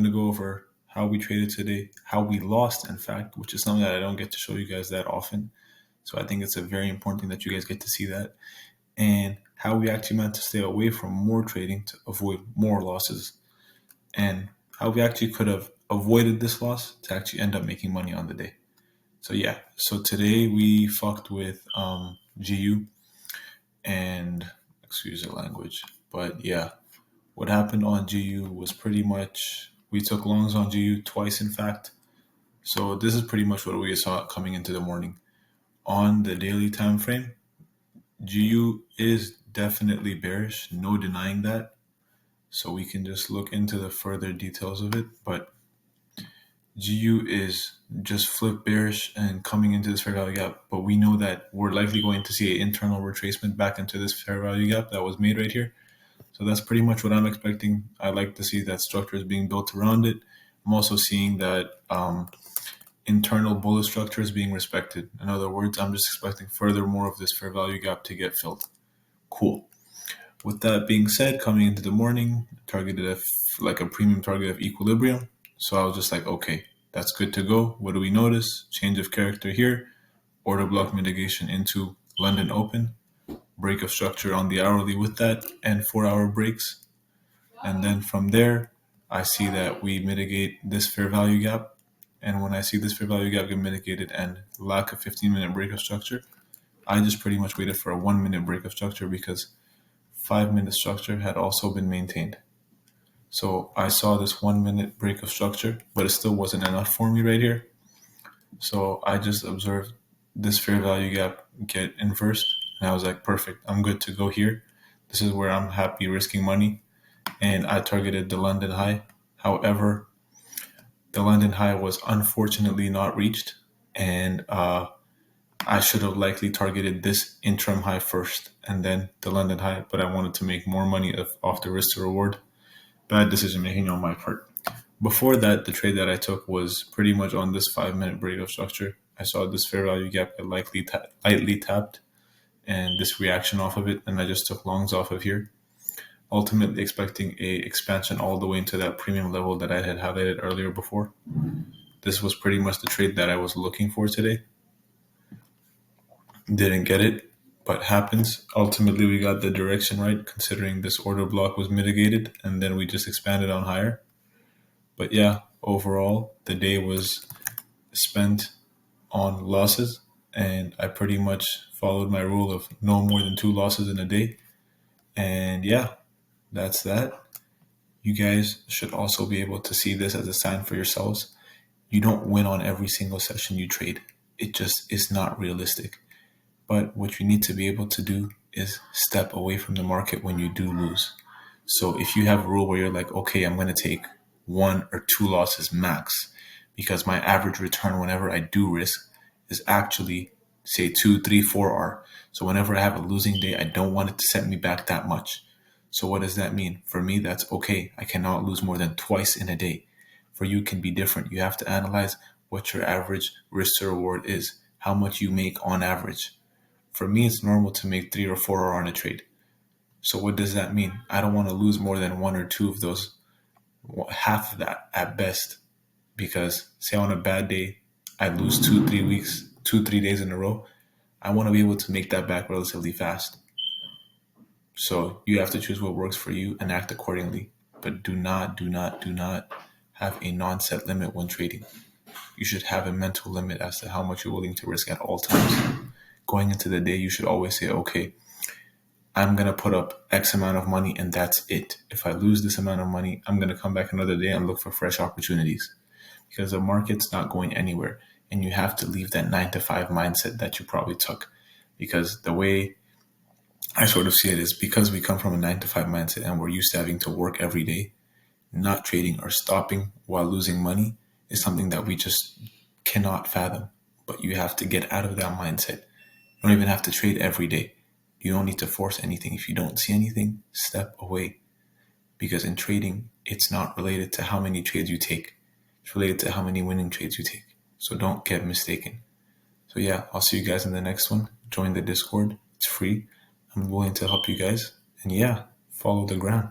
to go over how we traded today, how we lost, in fact, which is something that I don't get to show you guys that often. So I think it's a very important thing that you guys get to see that, and how we actually meant to stay away from more trading to avoid more losses, and how we actually could have avoided this loss to actually end up making money on the day. So yeah, so today we fucked with GU, and excuse the language, but yeah, what happened on GU was pretty much we took longs on GU twice, in fact. So this is pretty much what we saw coming into the morning. On the daily time frame, GU is definitely bearish, no denying that. So we can just look into the further details of it. But GU is just flip bearish and coming into this fair value gap. But we know that we're likely going to see an internal retracement back into this fair value gap that was made right here. So that's pretty much what I'm expecting. I like to see that structure is being built around it. I'm also seeing that internal bullish structure is being respected. In other words, I'm just expecting further more of this fair value gap to get filled. Cool. With that being said, coming into the morning, targeted at like a premium target of equilibrium. So I was just like, okay, that's good to go. What do we notice? Change of character here. Order block mitigation into London open. Break of structure on the hourly with that, and 4-hour breaks. And then from there, I see that we mitigate this fair value gap. And when I see this fair value gap get mitigated and lack of 15-minute break of structure, I just pretty much waited for a 1-minute break of structure because 5-minute structure had also been maintained. So I saw this 1-minute break of structure, but it still wasn't enough for me right here. So I just observed this fair value gap get inversed, and I was like, perfect, I'm good to go here. This is where I'm happy risking money. And I targeted the London high. However, the London high was unfortunately not reached, and I should have likely targeted this interim high first and then the London high, but I wanted to make more money off the risk to reward. Bad decision making on my part. Before that, the trade that I took was pretty much on this 5-minute break of structure. I saw this fair value gap get lightly tapped and this reaction off of it, and I just took longs off of here, ultimately expecting a expansion all the way into that premium level that I had highlighted earlier before. This was pretty much the trade that I was looking for today. Didn't get it, but happens. Ultimately, we got the direction right, considering this order block was mitigated, and then we just expanded on higher. But yeah, overall, the day was spent on losses, and I pretty much followed my rule of no more than 2 losses in a day. And yeah, that's that. You guys should also be able to see this as a sign for yourselves. You don't win on every single session you trade. It just is not realistic. But what you need to be able to do is step away from the market when you do lose. So if you have a rule where you're like, okay, I'm going to take 1 or 2 losses max because my average return whenever I do risk is actually, say, 2, 3, 4R. So whenever I have a losing day, I don't want it to set me back that much. So what does that mean? For me, that's okay. I cannot lose more than twice in a day. For you, it can be different. You have to analyze what your average risk to reward is, how much you make on average. For me, it's normal to make 3 or 4 on a trade. So what does that mean? I don't want to lose more than 1 or 2 of those, half of that at best. Because say on a bad day, I lose 2-3 days in a row. I want to be able to make that back relatively fast. So you have to choose what works for you and act accordingly. But do not have a non-set limit when trading. You should have a mental limit as to how much you're willing to risk at all times. Going into the day, you should always say, okay, I'm going to put up X amount of money and that's it. If I lose this amount of money, I'm going to come back another day and look for fresh opportunities because the market's not going anywhere. And you have to leave that 9-to-5 mindset that you probably took, because the way I sort of see it is because we come from a 9-to-5 mindset and we're used to having to work every day, not trading or stopping while losing money is something that we just cannot fathom. But you have to get out of that mindset. You don't even have to trade every day. You don't need to force anything. If you don't see anything, step away. Because in trading, it's not related to how many trades you take. It's related to how many winning trades you take. So don't get mistaken. So yeah, I'll see you guys in the next one. Join the Discord. It's free. I'm willing to help you guys. And yeah, follow the ground.